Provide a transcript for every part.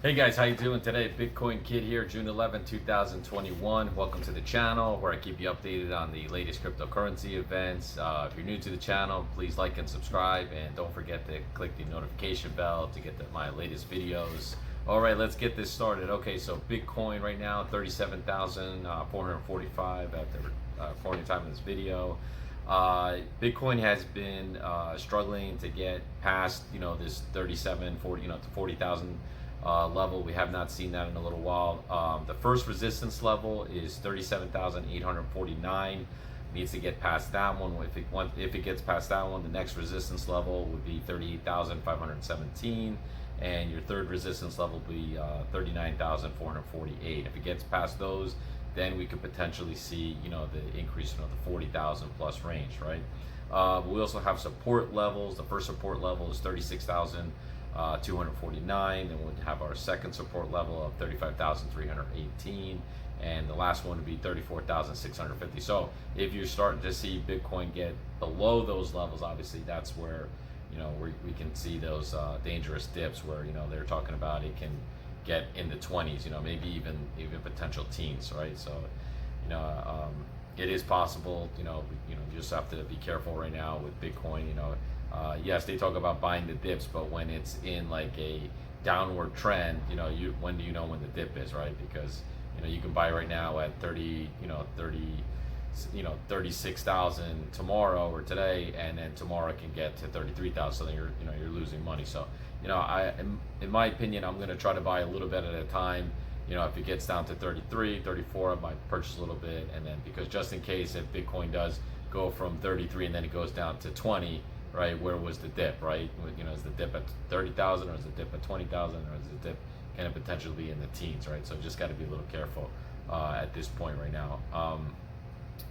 Hey guys, how you doing today? Bitcoin Kid here, June 11, 2021. Welcome to the channel where I keep you updated on the latest cryptocurrency events. If you're new to the channel, please like and subscribe, and don't forget to click the notification bell to get my latest videos. All right, let's get this started. Okay, so Bitcoin right now, 37,445 at the recording time of this video. Bitcoin has been struggling to get past, this 37, 40, to 40,000 level. We have not seen that in a little while. The first resistance level is 37,849. Needs to get past that one. If it gets past that one, the next resistance level would be 38,517, and your third resistance level will be 39,448. If it gets past those, then we could potentially see, the increase, the 40,000 plus range, right? We also have support levels. The first support level is 36,249. Then we'll have our second support level of 35,318, and the last one would be 34,650. So if you're starting to see Bitcoin get below those levels, obviously that's where we can see those dangerous dips where they're talking about it can get in the 20s, maybe even potential teens, right? So it is possible. You just have to be careful right now with Bitcoin. Yes, they talk about buying the dips, but when it's in like a downward trend, when do you know when the dip is, right? Because you can buy right now at 36,000 tomorrow or today, and then tomorrow it can get to 33,000. So then you're losing money. So in my opinion, I'm going to try to buy a little bit at a time. If it gets down to 33, 34, I might purchase a little bit, and then because just in case if Bitcoin does go from 33 and then it goes down to 20, right? Where was the dip, right? Is the dip at 30,000, or is the dip at 20,000, or is the dip can it potentially be in the teens, right? So just got to be a little careful at this point right now.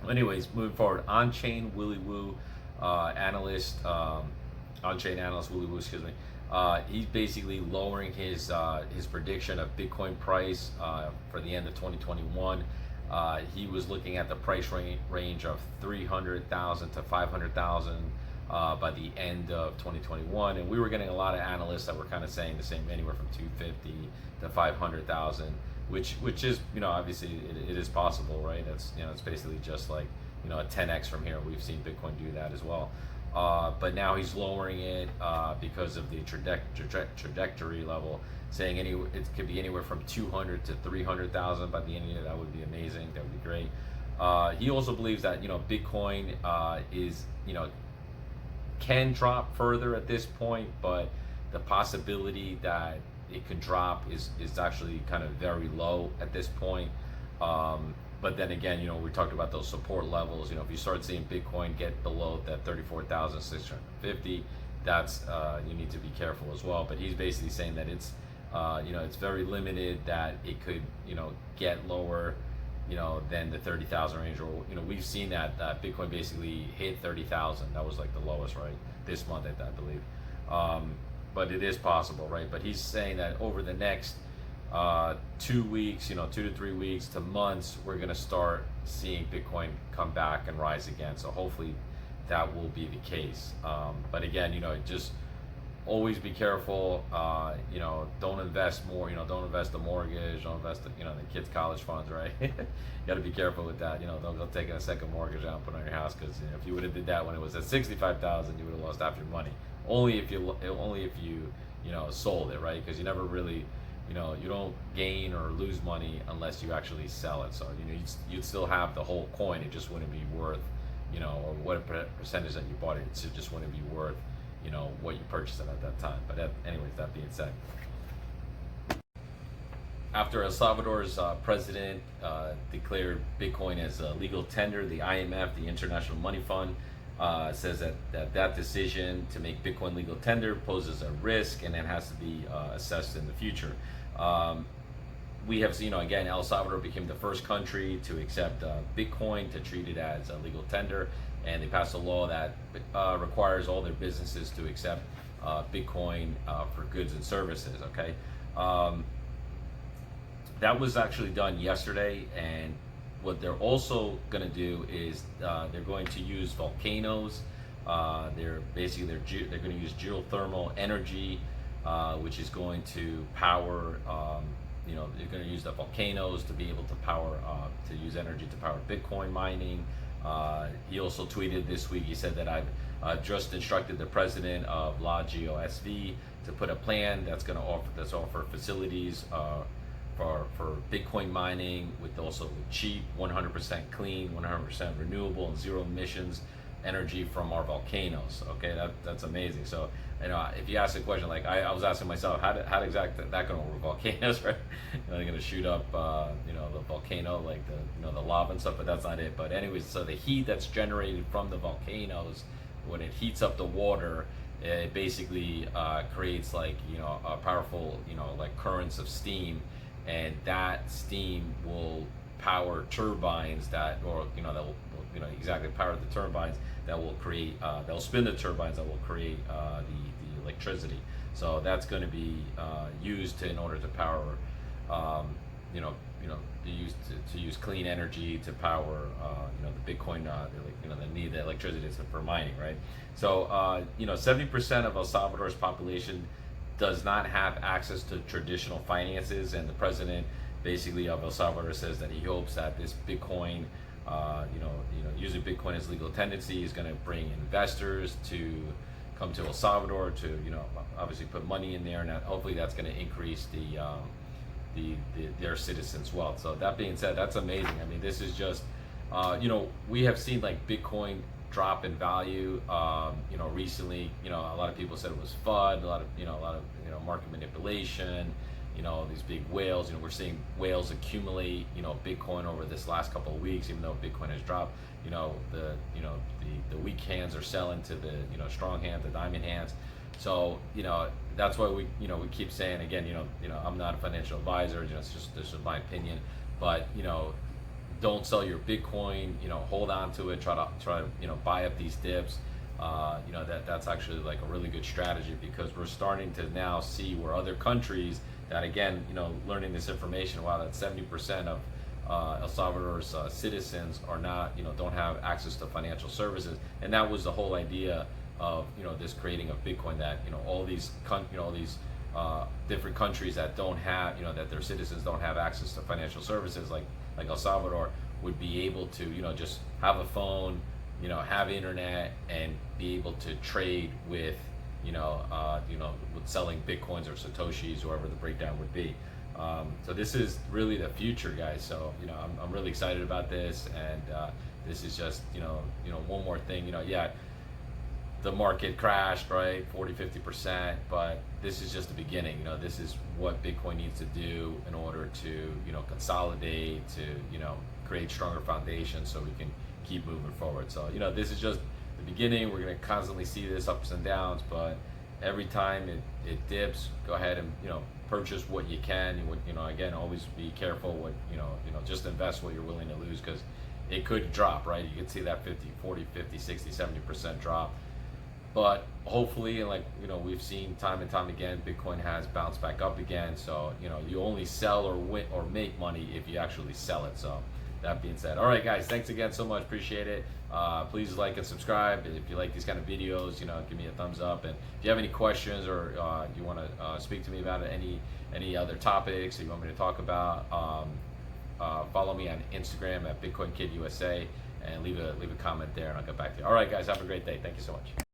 Anyways, moving forward, on-chain Willy Woo analyst, on-chain analyst Willy Woo, excuse me. He's basically lowering his prediction of Bitcoin price for the end of 2021. He was looking at the price range of 300,000 to 500,000 by the end of 2021, and we were getting a lot of analysts that were kind of saying the same, anywhere from 250 to 500,000, which is obviously it is possible, right? That's it's basically just like a 10x from here. We've seen Bitcoin do that as well. But now he's lowering it because of the trajectory level, saying it could be anywhere from 200 to 300,000 by the end of the year. That would be amazing. That would be great. He also believes that Bitcoin is can drop further at this point, but the possibility that it can drop is actually kind of very low at this point. But then again, we talked about those support levels. If you start seeing Bitcoin get below that 34,650, that's you need to be careful as well. But he's basically saying that it's it's very limited, that it could get lower than the 30,000 range, or we've seen that Bitcoin basically hit 30,000. That was like the lowest, right, this month, I believe. But it is possible, right? But he's saying that over the next 2 weeks, 2 to 3 weeks to months, we're going to start seeing Bitcoin come back and rise again. So hopefully that will be the case. But again, just always be careful. Don't invest more. Don't invest the mortgage. Don't invest the kids' college funds, right? You got to be careful with that. Don't go taking a second mortgage out and put on your house, because if you would have did that when it was at 65,000, you would have lost half your money. Only if you sold it, right? Because you never really you don't gain or lose money unless you actually sell it. So you'd still have the whole coin. It just wouldn't be worth or what percentage that you bought it. It just wouldn't be worth what you purchased it at that time. But anyways, that being said, after El Salvador's president declared Bitcoin as a legal tender, the IMF, the International Money Fund, says that decision to make Bitcoin legal tender poses a risk, and it has to be assessed in the future. We have seen, again, El Salvador became the first country to accept Bitcoin, to treat it as a legal tender, and they passed a law that requires all their businesses to accept Bitcoin for goods and services. Okay, that was actually done yesterday, and what they're also going to do is they're going to use volcanoes. They're going to use geothermal energy which is going to power. You're going to use the volcanoes to be able to power, to use energy to power Bitcoin mining. He also tweeted this week. He said that I've just instructed the president of QGHZWRK to put a plan that's going to offer facilities for Bitcoin mining with also cheap, 100% clean, 100% renewable, and zero emissions energy from our volcanoes. Okay, that's amazing. So, if you ask a question, like I was asking myself, how exactly that going to work with volcanoes, right? They're going to shoot up, the volcano, like the lava and stuff, but that's not it. But anyways, so the heat that's generated from the volcanoes, when it heats up the water, it basically creates like a powerful like currents of steam, and that steam will power turbines that exactly power the turbines that will create they'll spin the turbines that will create the electricity. So that's going to be used in order to power to use clean energy to power the Bitcoin they need the electricity for mining, right? So 70% of El Salvador's population does not have access to traditional finances, and the president basically of El Salvador says that he hopes that this Bitcoin, using Bitcoin as legal tendency is going to bring investors to come to El Salvador to, obviously put money in there, and hopefully that's going to increase their citizens' wealth. So that being said, that's amazing. I mean, this is just, we have seen like Bitcoin drop in value. Recently, a lot of people said it was FUD, a lot of market manipulation. These big whales. We're seeing whales accumulate, Bitcoin over this last couple of weeks, even though Bitcoin has dropped. The weak hands are selling to the strong hands, the diamond hands. So that's why we keep saying again, I'm not a financial advisor. It's just this is my opinion, but don't sell your Bitcoin. Hold on to it. Try to buy up these dips. That's actually like a really good strategy, because we're starting to now see where other countries that, again, learning this information, wow, that 70% of El Salvador's citizens are not, don't have access to financial services, and that was the whole idea of this creating of Bitcoin, that all these different countries that don't have, that their citizens don't have access to financial services, like El Salvador, would be able to just have a phone, have internet, and be able to trade with with selling Bitcoins or Satoshis, whoever the breakdown would be. So this is really the future, guys. So I'm really excited about this, and this is just one more thing. The market crashed, right, 40-50%, but this is just the beginning. This is what Bitcoin needs to do in order to consolidate, to create stronger foundations, so we can keep moving forward. So this is just the beginning. We're going to constantly see this ups and downs, but every time it dips, go ahead and purchase what you can. Again, always be careful what just invest what you're willing to lose, because it could drop, right? You could see that 50, 40, 50, 60, 70% drop. But hopefully, and we've seen time and time again, Bitcoin has bounced back up again. So you only sell or win or make money if you actually sell it. So that being said, all right, guys, thanks again so much. Appreciate it. Please like and subscribe. If you like these kind of videos, give me a thumbs up. And if you have any questions, or you want to speak to me about any other topics that you want me to talk about, follow me on Instagram at BitcoinKidUSA, and leave a comment there, and I'll get back to you. All right, guys, have a great day. Thank you so much.